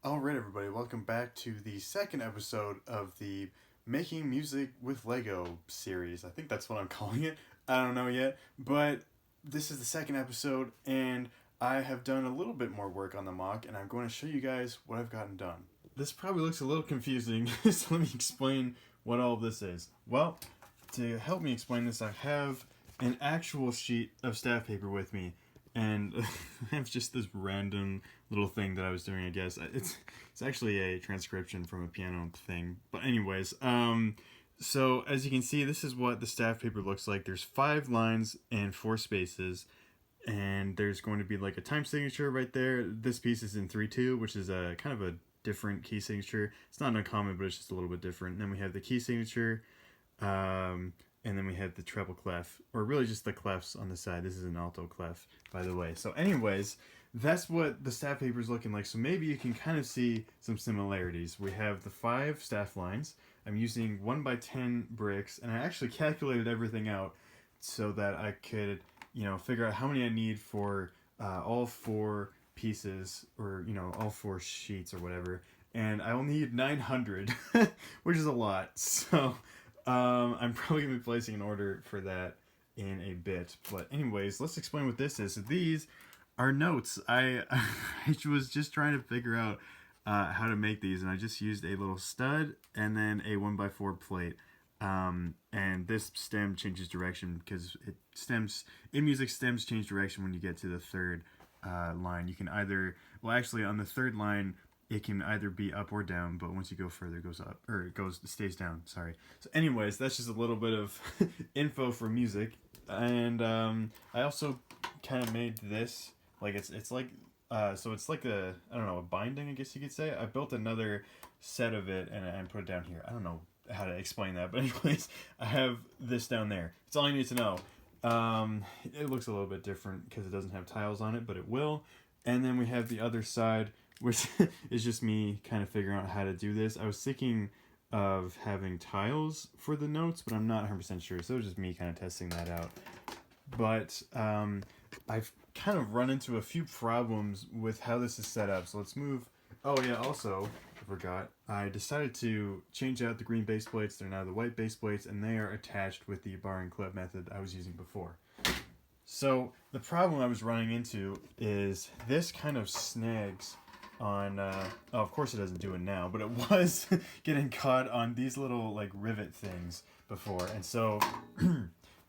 Alright, everybody, welcome back to the second episode of the Making Music with Lego series. I think that's what I'm calling it. I don't know yet, but this is the second episode, and I have done a little bit more work on the mock, and I'm going to show you guys what I've gotten done. This probably looks a little confusing, so let me explain what all of this is. Well, to help me explain this, I have an actual sheet of staff paper with me, and I have just this random little thing that I was doing, I guess. It's actually a transcription from a piano thing. But anyways, so as you can see, this is what the staff paper looks like. There's 5 lines and 4 spaces, and there's going to be like a time signature right there. This piece is in 3/2, which is a kind of a different key signature. It's not uncommon, but it's just a little bit different. And then we have the key signature, and then we have the treble clef, or really just the clefs on the side. This is an alto clef, by the way. So anyways, that's what the staff paper is looking like. So maybe you can kind of see some similarities. We have the 5 staff lines. I'm using 1x10 bricks, and I actually calculated everything out so that I could, figure out how many I need for all 4 pieces, or, all 4 sheets or whatever. And I will need 900, which is a lot. So I'm probably going to be placing an order for that in a bit. But anyways, let's explain what this is. So these are notes. I was just trying to figure out how to make these, and I just used a little stud and then a 1x4 plate. And this stem changes direction because in music, stems change direction when you get to the 3rd line. You can either, well, actually on the 3rd line, it can either be up or down, but once you go further, it goes up, or it stays down, sorry. So anyways, that's just a little bit of info for music. And I also kind of made this, like it's like, so it's like a, I don't know, a binding, I guess you could say. I built another set of it and put it down here. I don't know how to explain that, but anyways, I have this down there. It's all you need to know. It looks a little bit different because it doesn't have tiles on it, but it will. And then we have the other side, which is just me kind of figuring out how to do this. I was thinking of having tiles for the notes, but I'm not 100% sure, so it was just me kind of testing that out. But I've kind of run into a few problems with how this is set up, so let's move. Oh yeah, also, I forgot, I decided to change out the green base plates. They're now the white base plates, and they are attached with the bar and clip method I was using before. So the problem I was running into is this kind of snags on, of course it doesn't do it now, but it was getting caught on these little like rivet things before, and so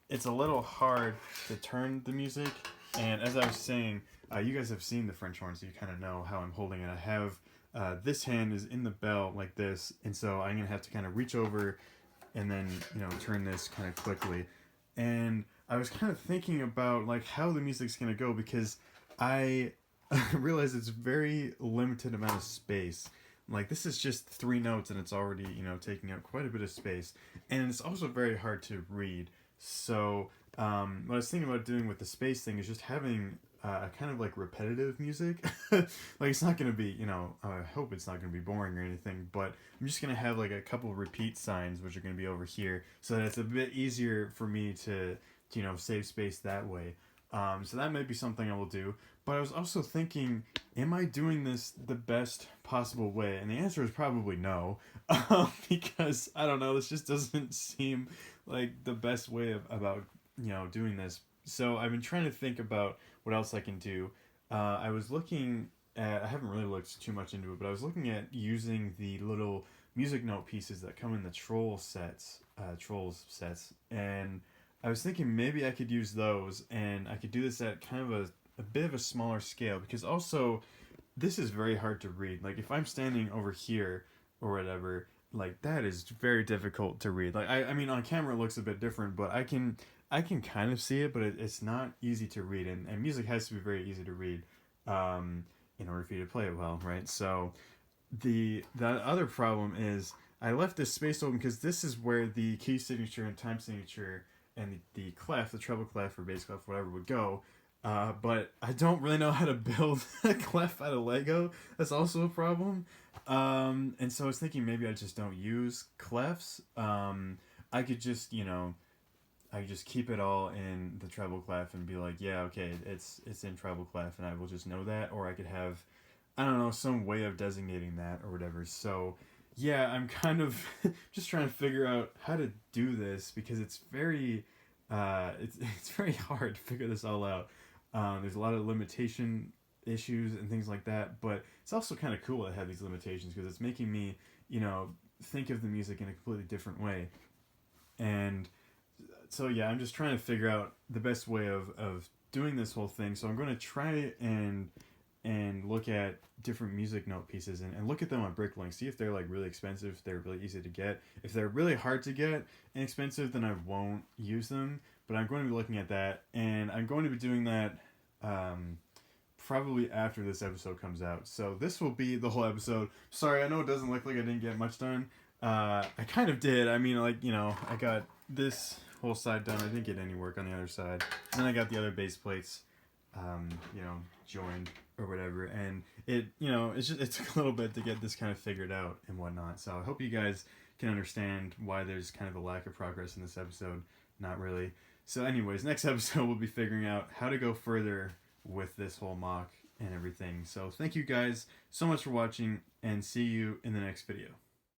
it's a little hard to turn the music. And as I was saying, you guys have seen the French horn, so you kind of know how I'm holding it. I have this hand is in the bell like this, and so I'm gonna have to kind of reach over and then turn this kind of quickly. And I was kind of thinking about like how the music's gonna go, because I realize it's very limited amount of space. Like this is just 3 notes and it's already taking up quite a bit of space, and it's also very hard to read. So what I was thinking about doing with the space thing is just having kind of like repetitive music. Like it's not going to be, I hope it's not going to be boring or anything, but I'm just going to have like a couple repeat signs which are going to be over here, so that it's a bit easier for me to save space that way. So that might be something I will do. But I was also thinking, am I doing this the best possible way? And the answer is probably no, because I don't know, this just doesn't seem like the best way about doing this. So I've been trying to think about what else I can do. I was looking at, I haven't really looked too much into it, but I was looking at using the little music note pieces that come in the Trolls sets, and I was thinking maybe I could use those, and I could do this at kind of a bit of a smaller scale, because also this is very hard to read. Like if I'm standing over here or whatever, like that is very difficult to read. Like I mean on camera it looks a bit different, but I can kind of see it, but it's not easy to read, and music has to be very easy to read in order for you to play it well, right? So the other problem is I left this space open because this is where the key signature and time signature and the clef, the treble clef or bass clef, whatever, would go. But I don't really know how to build a clef out of Lego. That's also a problem. And so I was thinking maybe I just don't use clefs. I could just, I could just keep it all in the treble clef and be like, yeah, okay, it's in treble clef, and I will just know that. Or I could have I don't know, some way of designating that or whatever. So yeah, I'm kind of just trying to figure out how to do this because it's very it's very hard to figure this all out. There's a lot of limitation issues and things like that, but it's also kind of cool to have these limitations because it's making me, think of the music in a completely different way. And so yeah, I'm just trying to figure out the best way of doing this whole thing. So I'm going to try and look at different music note pieces and look at them on Bricklink. See if they're like really expensive, if they're really easy to get. If they're really hard to get and expensive, then I won't use them. But I'm going to be looking at that, and I'm going to be doing that probably after this episode comes out. So this will be the whole episode. Sorry, I know it doesn't look like I didn't get much done. I kind of did. I mean, like, I got this whole side done. I didn't get any work on the other side. And then I got the other base plates, joined or whatever. And it took a little bit to get this kind of figured out and whatnot. So I hope you guys can understand why there's kind of a lack of progress in this episode. Not really. So anyways, next episode we'll be figuring out how to go further with this whole mock and everything. So thank you guys so much for watching, and see you in the next video.